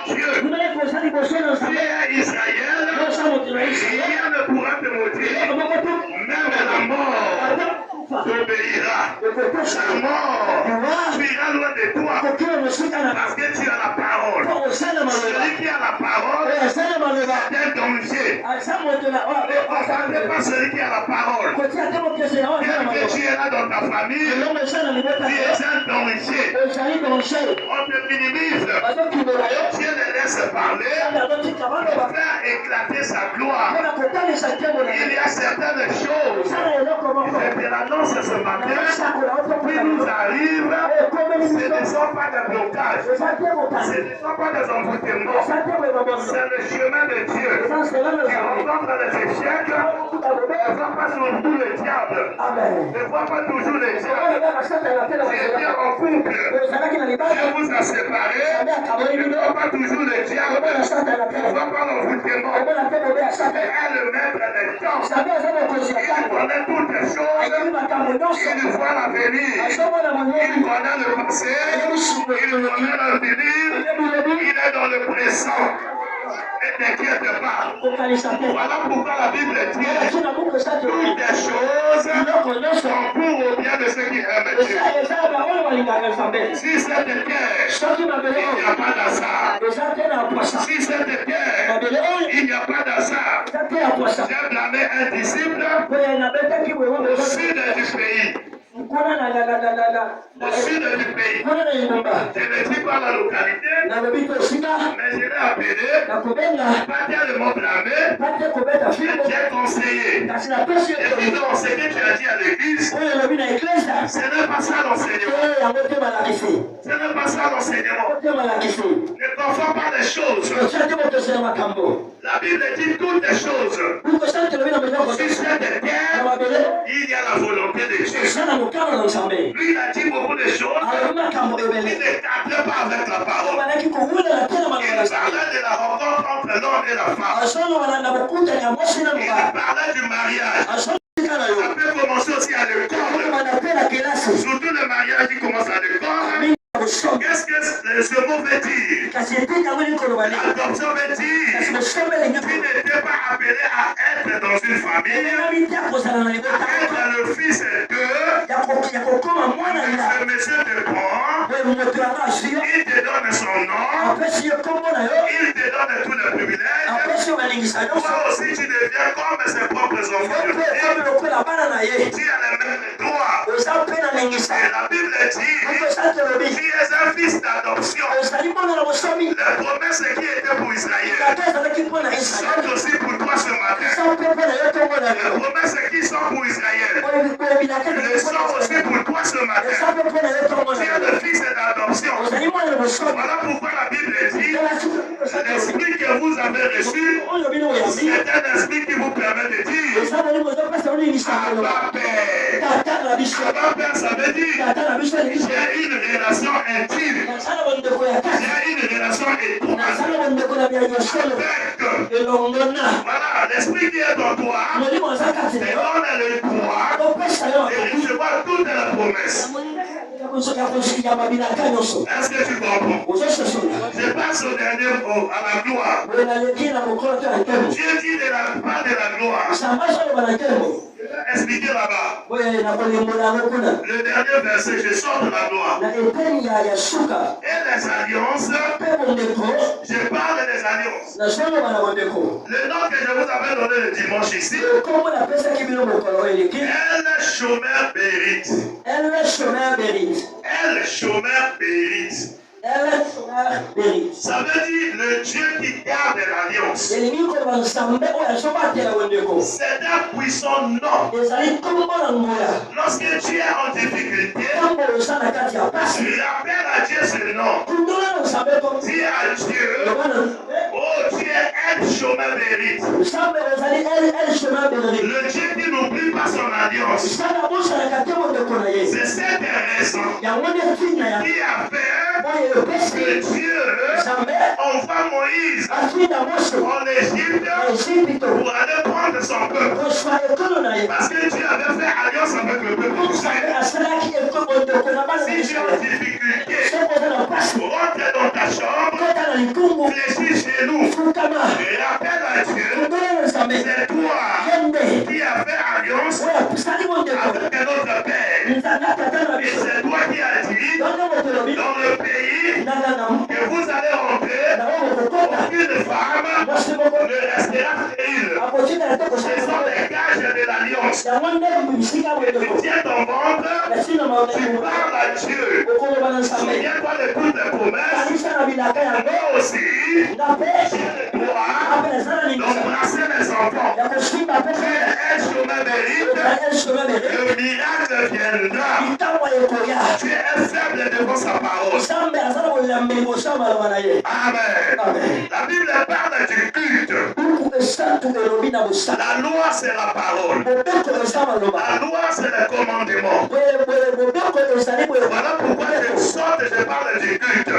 Dieu. Tu es Israël. Rien ne pourra te maudire. Même la mort t'obéira. La mort fuira loin de toi. Parce que tu as la parole. Celui qui a la parole c'est un danger. Ne confondez pas celui qui a la parole. Bien que tu es là dans ta famille, tu es un danger. On te minimise. Dieu les laisse parler pour faire éclater sa gloire. Il y a certaines choses, je te l'annonce ce matin, qui nous arrivent, ce ne sont pas des blocages, ce ne sont pas des envoûtements, c'est le chemin de Dieu. Tu rencontres les échecs, ne vois pas surtout le diable, ne vois pas toujours le diable. Tu étais en couple, Dieu vous a séparés, ne vois pas toujours le diable, ne vois pas l'envoûtement. Mais est le maître des temps. Il connaît toutes les choses. Il voit l'avenir. Il connaît le passé. Il connaît l'avenir. Il est dans le présent. Et t'inquiète pas. Voilà pourquoi la Bible dit toutes les choses sont pour au bien de ceux qui aiment Dieu. Si c'est de terre, il n'y a pas d'hasard. Si c'est de terre, il n'y a pas d'hasard. J'ai blâmé un disciple au sud du pays. Au sud du pays. Je ne dis pas la localité, mais je l'ai appelé, pas tellement blâmé, j'ai conseillé. Et dis donc, ce que tu as dit à l'église, ce n'est pas ça l'enseignement. Ce n'est pas ça l'enseignement. Ne confonds pas les choses. La Bible dit toutes les choses. Si c'est de terre, il y a la volonté de Dieu. Lui, il a dit beaucoup de choses. Il ne cadrait pas avec la parole. Il parlait de la rencontre entre l'homme et la femme. Il parlait du mariage. Ça peut commencer aussi à l'école. Surtout le mariage qui commence à l'école. Qu'est-ce que ce mot veut dire? L'adoption veut dire tu n'étais pas appelé à être dans une famille, à être le fils d'eux. Le monsieur te prend, il te donne son nom, il te donne tous les privilèges. Toi aussi tu deviens comme ses propres enfants. Tu as les mêmes droits. Et la Bible dit tu es un fils d'adoption. Les promesses qui étaient pour Israël sont aussi pour toi ce matin. Les promesses qui sont pour Israël sont aussi pour toi ce matin. Tu es le fils d'adoption. Voilà pourquoi la Bible dit l'esprit que vous avez reçu, c'est un esprit qui vous permet de dire Abba Père. Abba Père, ça veut dire j'ai une relation intime. J'ai une relation étroite avec. Voilà, l'esprit qui est en toi te donne le pouvoir de recevoir toutes les promesses. Est-ce que tu comprends? Je passe au dernier mot, à la gloire. Dieu dit de la part de la gloire. Expliquez là-bas. Le dernier verset, je sors de la gloire. Et les alliances, je parle des alliances. Le nom que je vous avais donné le dimanche ici, El Shomer Berit. El Shomer Berit. Ça veut dire le Dieu qui garde l'alliance. C'est un puissant nom. Lorsque tu es en difficulté, tu appelles à Dieu ce nom. Dis à Dieu, oh Dieu, El Shomer Berit. Le Dieu qui n'oublie pas son alliance. C'est cette raison qui a fait que Dieu envoie Moïse en Égypte pour aller prendre son peuple. Parce que Dieu avait fait alliance avec le peuple d'Israël. Si tu es en difficulté, rentre dans ta chambre fléchis chez nous. Et rappelle à Dieu, c'est toi qui as fait alliance avec notre Père. Et c'est toi qui as dit, dans le pays que vous allez rentrer, aucune femme ne restera stérile. Ce sont les gages de l'alliance. Tu tiens ton ventre, tu parles à Dieu. Souviens-toi de toutes les promesses. Moi aussi, j'ai le droit d'embrasser mes enfants. Tu es sur ma mérite, le miracle viendra. Tu es faible devant sa parole. Amen. La Bible parle du culte. La loi, c'est la parole. La loi, c'est le commandement. Voilà pourquoi je saute et je parle du culte.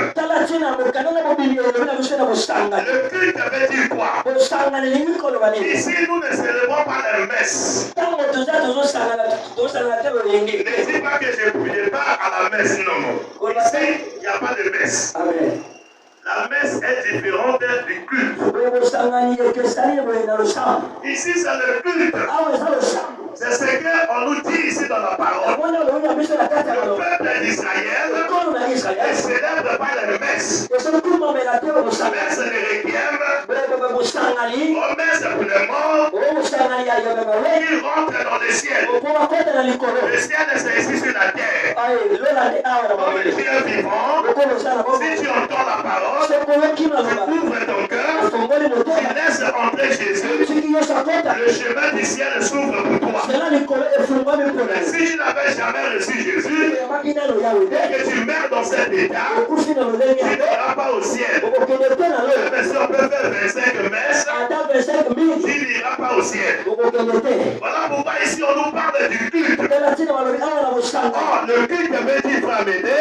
Le culte veut dire quoi? Ici, nous ne célébrons pas les messes. Ne dis pas que je ne pars à la messe, non. Ici, il n'y a pas de messe. La messe est différente du culte. Ici, c'est le culte. C'est ce qu'on nous dit ici dans la parole. Le peuple d'Israël ne célèbre pas les messes. Messe de requiem, messe pour les morts, ils rentrent dans le ciel. Le ciel c'est ici sur la terre. Comme Dieu vivant, si tu entends la parole, tu ouvres ton cœur, tu laisses entrer Jésus, le chemin du ciel s'ouvre pour toi. Mais si tu n'avais jamais reçu Jésus, et que tu meurs dans cet état, tu n'iras pas au ciel. Mais si on peut faire 25 messes, tu n'iras pas au ciel. Voilà pourquoi ici on nous parle du culte. Oh, le culte veut dire, frère Médé,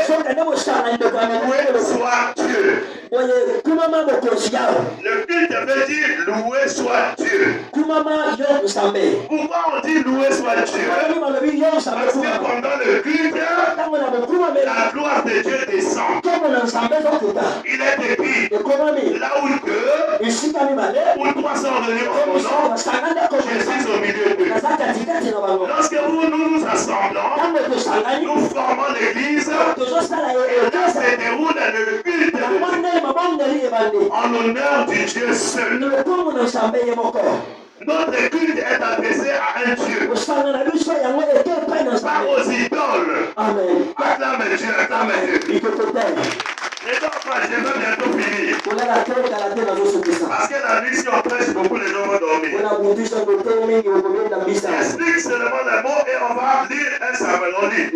loué soit Dieu. Le culte veut dire loué soit Dieu. Pourquoi on dit loué soit Dieu? Parce que pendant le culte, la gloire de Dieu descend. Il est écrit, là où deux ou trois sont venus en mon nom, je suis au milieu d'eux. Lorsque nous nous assemblons, nous formons l'église, et là se déroule le culte en l'honneur du Dieu seul. Notre culte est adressé à un Dieu. Pas aux idoles. Acclame Dieu, acclame Dieu. Et donc, je vais bientôt finir. Parce que la nuit, si on prêche beaucoup, les gens vont dormir. Explique seulement les mots et on va lire un samuel. On lit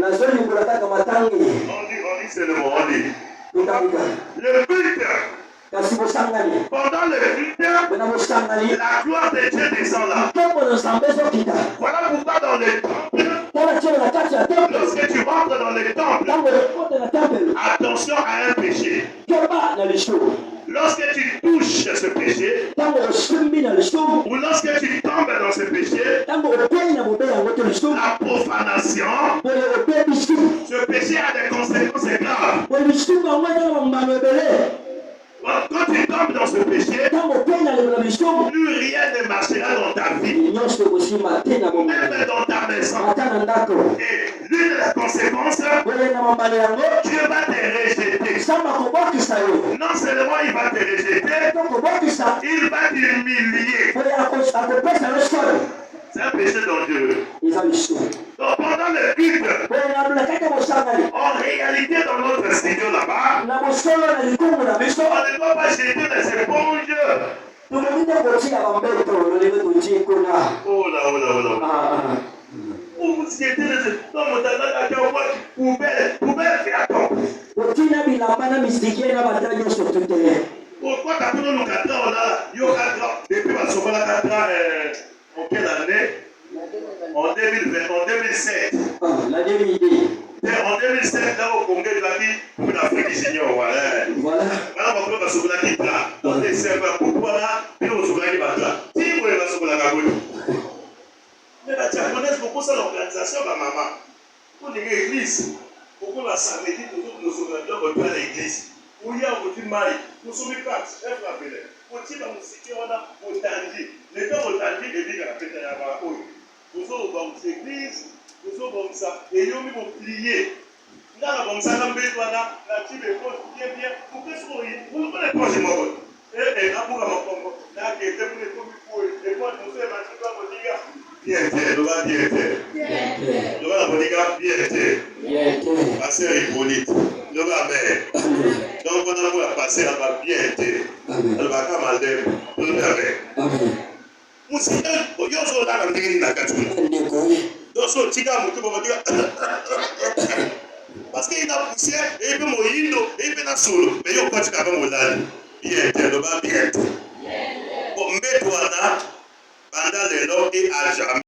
seulement, on lit. Le culte. Pendant le culte, la gloire de Dieu descend là. Voilà pourquoi dans le temple, lorsque tu rentres dans le temple, attention à un péché. Lorsque tu touches ce péché, ou lorsque tu tombes dans ce péché, la profanation, ce péché a des conséquences graves. Quand tu tombes dans ce péché, plus rien ne marchera dans ta vie, même dans ta maison. Et l'une des conséquences, Dieu va te rejeter. Non seulement il va te rejeter, il va t'humilier. C'est un péché dangereux. Donc pendant le culte, en réalité dans notre studio là-bas, on ne doit pas jeter des éponges. Oh là, oh là, oh là. Vous jetez des éponges dans la poubelle, et attends. Pourquoi quand nous cadrons là, depuis ma somme là, en quelle année? En 2020, en 2007. La 2007. En 2007, là au Congrès de la vie, pour l'Afrique du Seigneur, voilà. Voilà, on va se voir qui là. On est serveur pour toi là, puis on se voit qui va là. Si vous voulez, on va se voir la gabouille. Mais la japonaise, beaucoup ça l'organisation, ma maman. Pour l'église, beaucoup la samedi, toujours nous se voyons à l'église. uya otimai kusumi kat efrapele otiba musiki wana otandi leka otandi ebika na peta ya ba oyo ozo ba église ozo ba ça et yomi bo plier ndana ba msaka mbeto wana na tibe ko bien pour que so yi vous ne pas moi et abuka makongo na kete pour ko bi ko et quoi nous fait ma tiba modiga bien do ba bien do ba modiga bien passer Hippolyte do ba mais donc on a passer là bas bien elle va comme aller pour le faire musika yo so la ndiri na katuna donc so tika mutu ba diga parce qu'il a poussé et puis moyindo et puis na solo mais yo kwatika ba molali bien do ba bien bon mais toi là pendant le long et à jamais